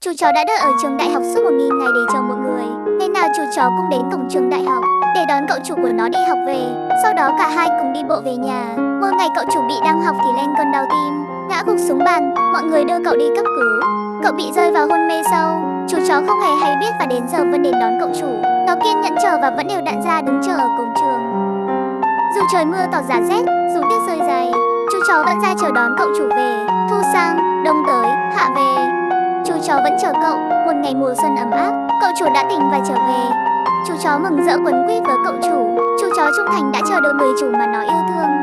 Chú chó đã đợi ở trường đại học suốt 1000 ngày để chờ một người. Ngày nào chú chó cũng đến cổng trường đại học để đón cậu chủ của nó đi học về. Sau đó cả hai cùng đi bộ về nhà. Một ngày cậu chủ bị đang học thì lên cơn đau tim, ngã gục xuống bàn. Mọi người đưa cậu đi cấp cứu. Cậu bị rơi vào hôn mê sâu. Chú chó không hề hay biết và đến giờ vẫn đến đón cậu chủ. Nó kiên nhẫn chờ và vẫn đều đặn ra đứng chờ ở cổng trường. Dù trời mưa tỏ giá rét, dù tuyết rơi dày, chú chó vẫn ra chờ đón cậu chủ về. Thu sang, đông tới, hạ về, chú chó vẫn chờ cậu. Một ngày mùa xuân ấm áp, cậu chủ đã tỉnh và trở về. Chú chó mừng rỡ quấn quýt với cậu chủ. Chú chó trung thành đã chờ được người chủ mà nó yêu thương.